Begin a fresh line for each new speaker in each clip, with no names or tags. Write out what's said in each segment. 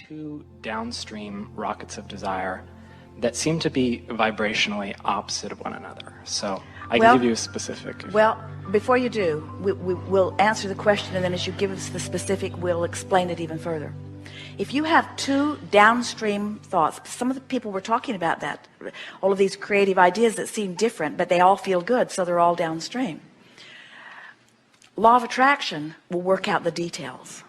two downstream rockets of desire that seem to be vibrationally opposite of one another. So I can give you a specific.
Well, before you do, we'll answer the question, and then as you give us the specific, we'll explain it even further. If you have two downstream thoughts, some of the people were talking about that, all of these creative ideas that seem different, but they all feel good, so they're all downstream. Law of attraction will work out the details.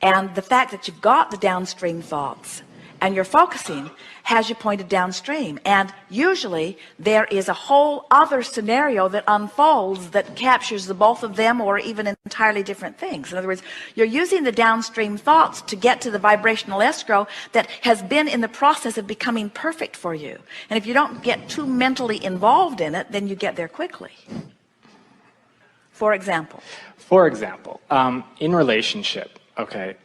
And the fact that you've got the downstream thoughts and you're focusing has you pointed downstream, and usually there is a whole other scenario that unfolds that captures the both of them, or even entirely different things. In other words, you're using the downstream thoughts to get to the vibrational escrow that has been in the process of becoming perfect for you. And if you don't get too mentally involved in it, then you get there quickly. For example, in relationship, okay,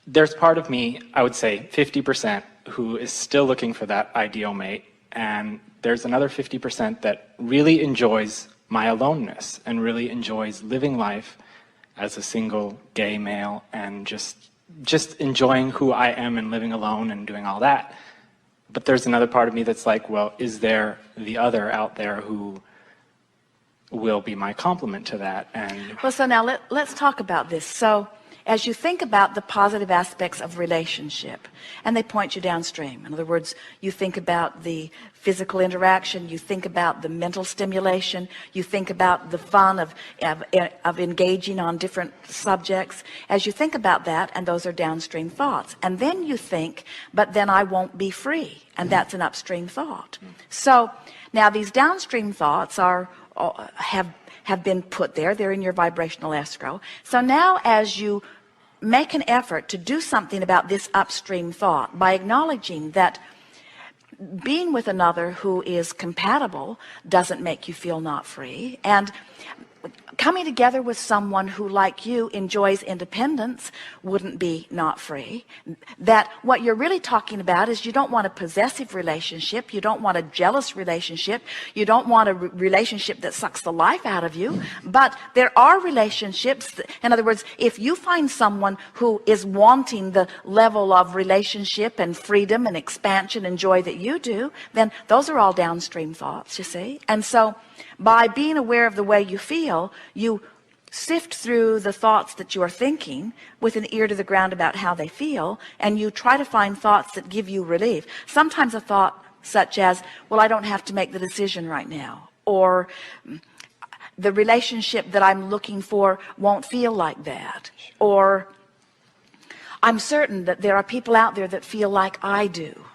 there's part of me, I would say 50%, who is still looking for that ideal mate, and there's another 50% that really enjoys my aloneness and really enjoys living life as a single gay male and just enjoying who I am and living alone and doing all that. But there's another part of me that's like, well, is there the other out there who will be my complement to that? And well, so now let's talk about this. So as you think about the positive aspects of relationship, and they point you downstream. In other words, you think about the physical interaction, you think about the mental stimulation, you think about the fun of engaging on different subjects. As you think about that, and those are downstream thoughts, and then you think, but then I won't be free, and that's an upstream thought. So now these downstream thoughts have been put there. They're in your vibrational escrow. So now as you make an effort to do something about this upstream thought by acknowledging that being with another who is compatible doesn't make you feel not free, and coming together with someone who, like you, enjoys independence wouldn't be not free, that what you're really talking about is you don't want a possessive relationship, you don't want a jealous relationship, you don't want a relationship that sucks the life out of you, but there are relationships that, in other words, if you find someone who is wanting the level of relationship and freedom and expansion and joy that you do, then those are all downstream thoughts, you see. And so by being aware of the way you feel, you sift through the thoughts that you are thinking with an ear to the ground about how they feel, and you try to find thoughts that give you relief. Sometimes a thought such as, well, I don't have to make the decision right now, or the relationship that I'm looking for won't feel like that, or I'm certain that there are people out there that feel like I do,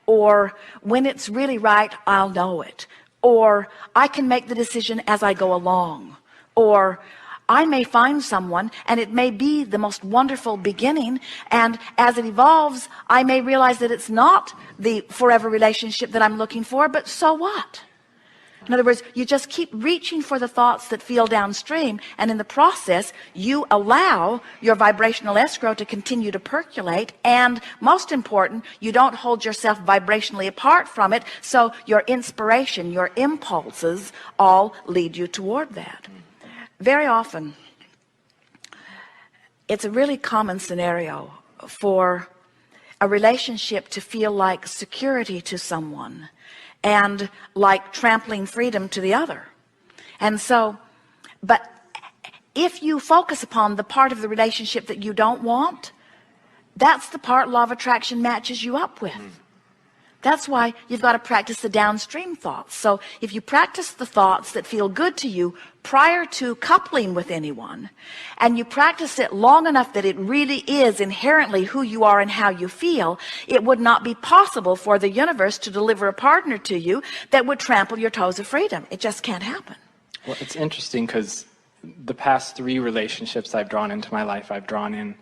or when it's really right, I'll know it, or I can make the decision as I go along, or I may find someone and it may be the most wonderful beginning, and as it evolves I may realize that it's not the forever relationship that I'm looking for, but so what? In other words, you just keep reaching for the thoughts that feel downstream, and in the process you allow your vibrational escrow to continue to percolate, and most important, you don't hold yourself vibrationally apart from it, so your inspiration, your impulses all lead you toward that. Very often it's a really common scenario for a relationship to feel like security to someone and like trampling freedom to the other. And so, but if you focus upon the part of the relationship that you don't want, that's the part law of attraction matches you up with. That's why you've got to practice the downstream thoughts. So if you practice the thoughts that feel good to you prior to coupling with anyone, and you practice it long enough that it really is inherently who you are and how you feel, it would not be possible for the universe to deliver a partner to you that would trample your toes of freedom. It just can't happen.
Well, it's interesting because the past 3 relationships I've drawn into my life, I've drawn in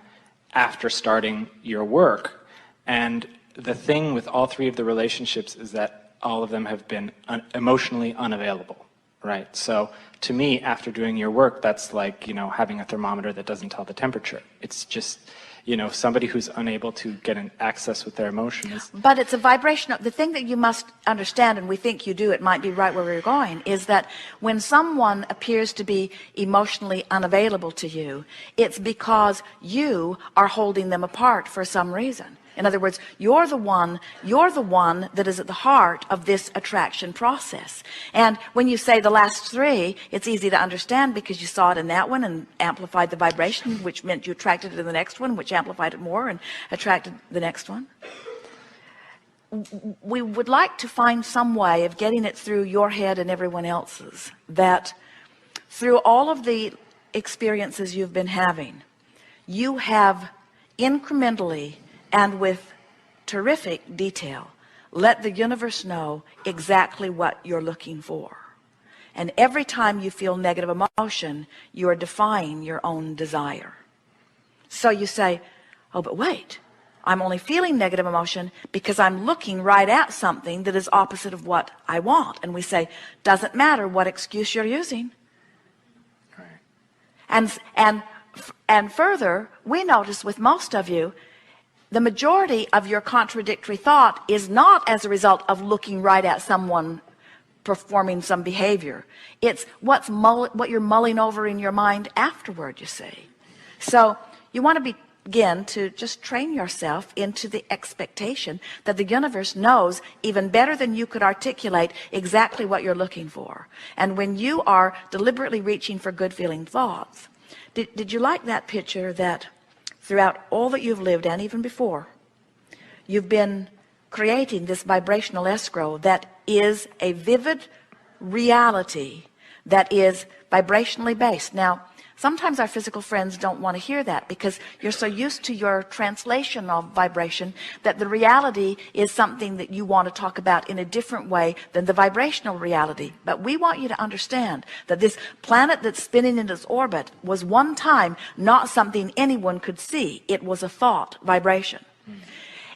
after starting your work, and the thing with all 3 of the relationships is that all of them have been emotionally unavailable, right? So to me, after doing your work, that's like, you know, having a thermometer that doesn't tell the temperature. It's just, you know, somebody who's unable to get an access with their emotions.
But it's a vibration. The thing that you must understand, and we think you do, it might be right where we're going, is that when someone appears to be emotionally unavailable to you, it's because you are holding them apart for some reason. In other words, you're the one that is at the heart of this attraction process. And when you say the last three, it's easy to understand because you saw it in that one and amplified the vibration, which meant you attracted it to the next one, which amplified it more and attracted the next one. We would like to find some way of getting it through your head and everyone else's, that through all of the experiences you've been having, you have incrementally and with terrific detail let the universe know exactly what you're looking for. And every time you feel negative emotion, you are defying your own desire. So you say, oh, but wait, I'm only feeling negative emotion because I'm looking right at something that is opposite of what I want. And we say, doesn't matter what excuse you're using. Right. And further, we notice with most of you, the majority of your contradictory thought is not as a result of looking right at someone performing some behavior. It's what you're mulling over in your mind afterward, you see. So you want to begin to just train yourself into the expectation that the universe knows even better than you could articulate exactly what you're looking for. And when you are deliberately reaching for good feeling thoughts, did you like that picture that throughout all that you've lived and even before, you've been creating this vibrational escrow that is a vivid reality that is vibrationally based? Now, sometimes our physical friends don't want to hear that because you're so used to your translation of vibration that the reality is something that you want to talk about in a different way than the vibrational reality. But we want you to understand that this planet that's spinning in its orbit was one time not something anyone could see. It was a thought vibration.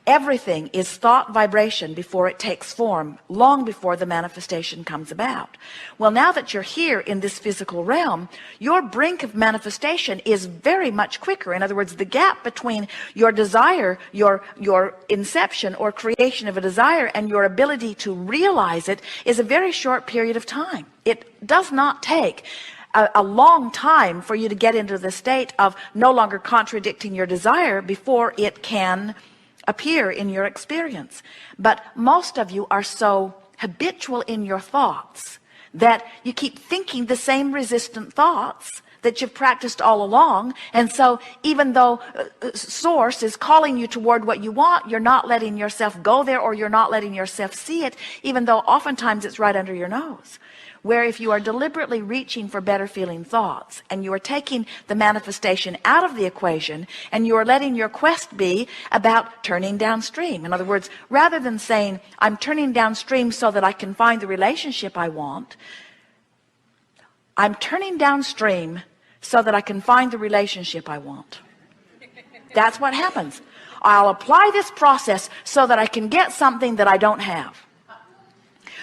Everything is thought vibration before it takes form, long before the manifestation comes about. Well, now that you're here in this physical realm, your brink of manifestation is very much quicker. In other words, the gap between your desire, your inception or creation of a desire and your ability to realize it is a very short period of time. It does not take a long time for you to get into the state of no longer contradicting your desire before it can appear in your experience. But most of you are so habitual in your thoughts that you keep thinking the same resistant thoughts that you've practiced all along. And so even though source is calling you toward what you want, you're not letting yourself go there, or you're not letting yourself see it, even though oftentimes it's right under your nose. Where if you are deliberately reaching for better feeling thoughts and you are taking the manifestation out of the equation and you are letting your quest be about turning downstream. In other words, rather than saying, I'm turning downstream so that I can find the relationship I want, I'm turning downstream so that I can find the relationship I want. That's what happens. I'll apply this process so that I can get something that I don't have.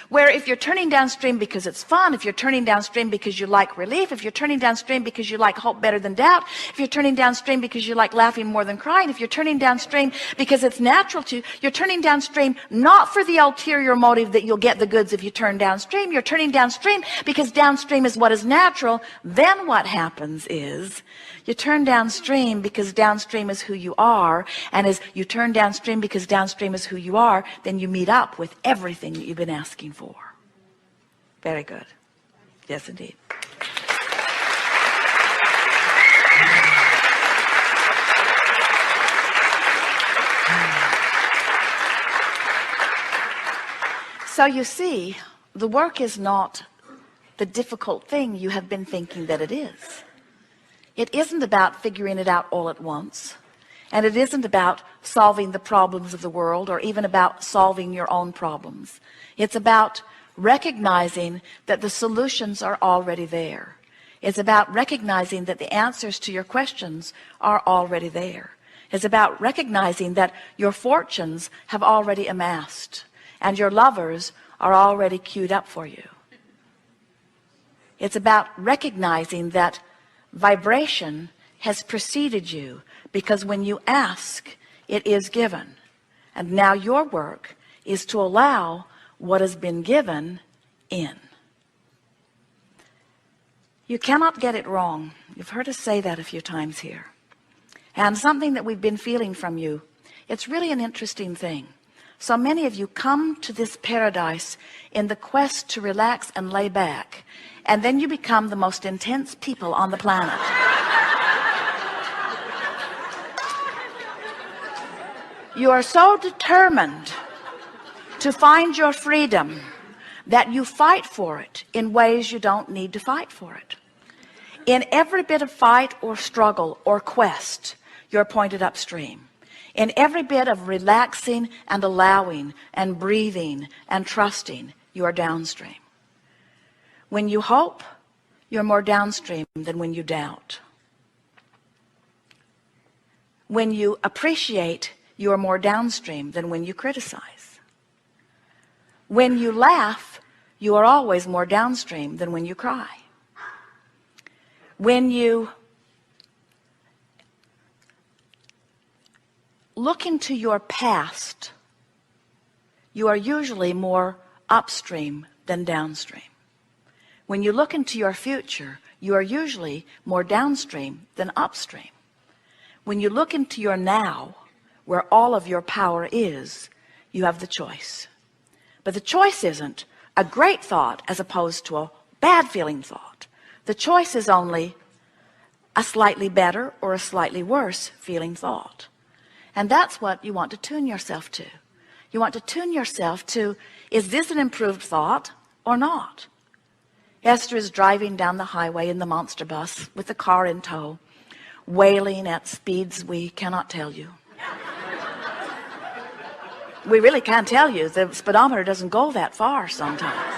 Where if you're turning downstream because it's fun, if you're turning downstream because you like relief, if you're turning downstream because you like hope better than doubt, if you're turning downstream because you like laughing more than crying, if you're turning downstream because it's natural to, you're turning downstream not for the ulterior motive that you'll get the goods if you turn downstream. You're turning downstream because downstream is what is natural. Then what happens is you turn downstream because downstream is who you are. And as you turn downstream because downstream is who you are, then you meet up with everything that you've been asking for. Very good. Yes, indeed. So you see, the work is not the difficult thing you have been thinking that it is. It isn't about figuring it out all at once. And it isn't about solving the problems of the world or even about solving your own problems. It's about recognizing that the solutions are already there. It's about recognizing that the answers to your questions are already there. It's about recognizing that your fortunes have already amassed and your lovers are already queued up for you. It's about recognizing that vibration has preceded you, because when you ask, it is given. And now your work is to allow what has been given in. You cannot get it wrong. You've heard us say that a few times here. And something that we've been feeling from you, it's really an interesting thing. So many of you come to this paradise in the quest to relax and lay back, and then you become the most intense people on the planet. You are so determined to find your freedom that you fight for it in ways you don't need to fight for it. In every bit of fight or struggle or quest, you're pointed upstream. In every bit of relaxing and allowing and breathing and trusting, you are downstream. When you hope, you're more downstream than when you doubt. When you appreciate, you are more downstream than when you criticize. When you laugh, you are always more downstream than when you cry. When you look into your past, you are usually more upstream than downstream. When you look into your future, you are usually more downstream than upstream. When you look into your now, where all of your power is, you have the choice. But the choice isn't a great thought as opposed to a bad feeling thought. The choice is only a slightly better or a slightly worse feeling thought. And that's what you want to tune yourself to. You want to tune yourself to, is this an improved thought or not? Esther is driving down the highway in the monster bus with the car in tow, wailing at speeds we cannot tell you. We really can't tell you. The speedometer doesn't go that far sometimes.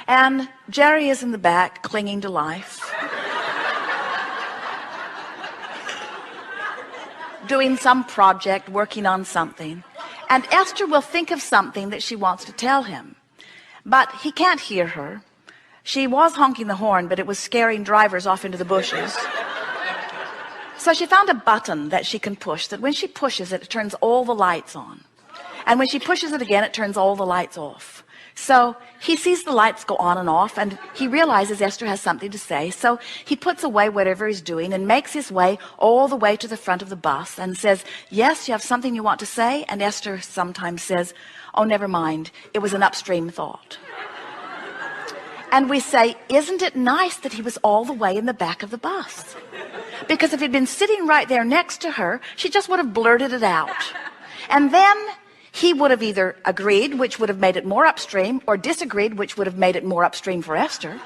And Jerry is in the back, clinging to life, doing some project, working on something. And Esther will think of something that she wants to tell him, but he can't hear her. She was honking the horn, but it was scaring drivers off into the bushes. So she found a button that she can push, that when she pushes it, it turns all the lights on. And when she pushes it again, it turns all the lights off. So he sees the lights go on and off, and he realizes Esther has something to say. So he puts away whatever he's doing and makes his way all the way to the front of the bus and says, yes, you have something you want to say? And Esther sometimes says, oh, never mind. It was an upstream thought. And we say, isn't it nice that he was all the way in the back of the bus? Because if he'd been sitting right there next to her, she just would have blurted it out. And then he would have either agreed, which would have made it more upstream, or disagreed, which would have made it more upstream for Esther.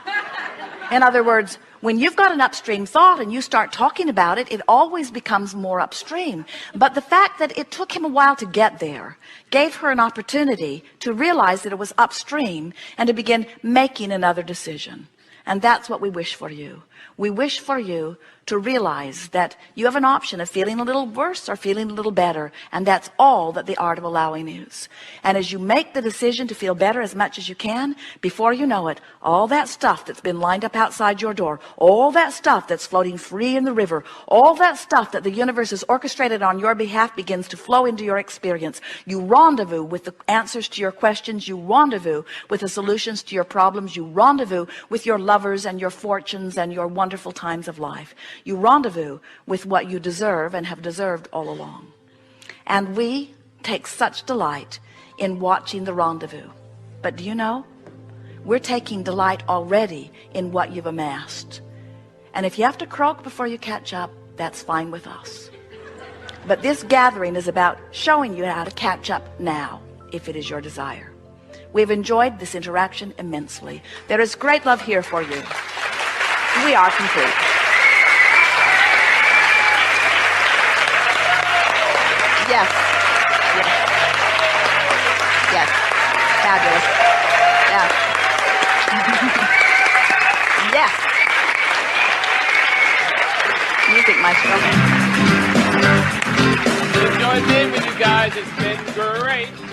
In other words, when you've got an upstream thought and you start talking about it, it always becomes more upstream. But the fact that it took him a while to get there gave her an opportunity to realize that it was upstream and to begin making another decision. And that's what we wish for you. We wish for you to realize that you have an option of feeling a little worse or feeling a little better, and that's all that the art of allowing is. And as you make the decision to feel better as much as you can, before you know it, all that stuff that's been lined up outside your door, all that stuff that's floating free in the river, all that stuff that the universe has orchestrated on your behalf begins to flow into your experience. You rendezvous with the answers to your questions. You rendezvous with the solutions to your problems. You rendezvous with your lovers and your fortunes and your wonderful times of life. You rendezvous with what you deserve and have deserved all along. And we take such delight in watching the rendezvous. But do you know, we're taking delight already in what you've amassed. And if you have to croak before you catch up, that's fine with us. But this gathering is about showing you how to catch up now, if it is your desire. We've enjoyed this interaction immensely. There is great love here for you. We are complete. Yes. Yes. Yes. Fabulous. Yes. Yes. Music, maestro.
Enjoyed being with you guys. It's been great.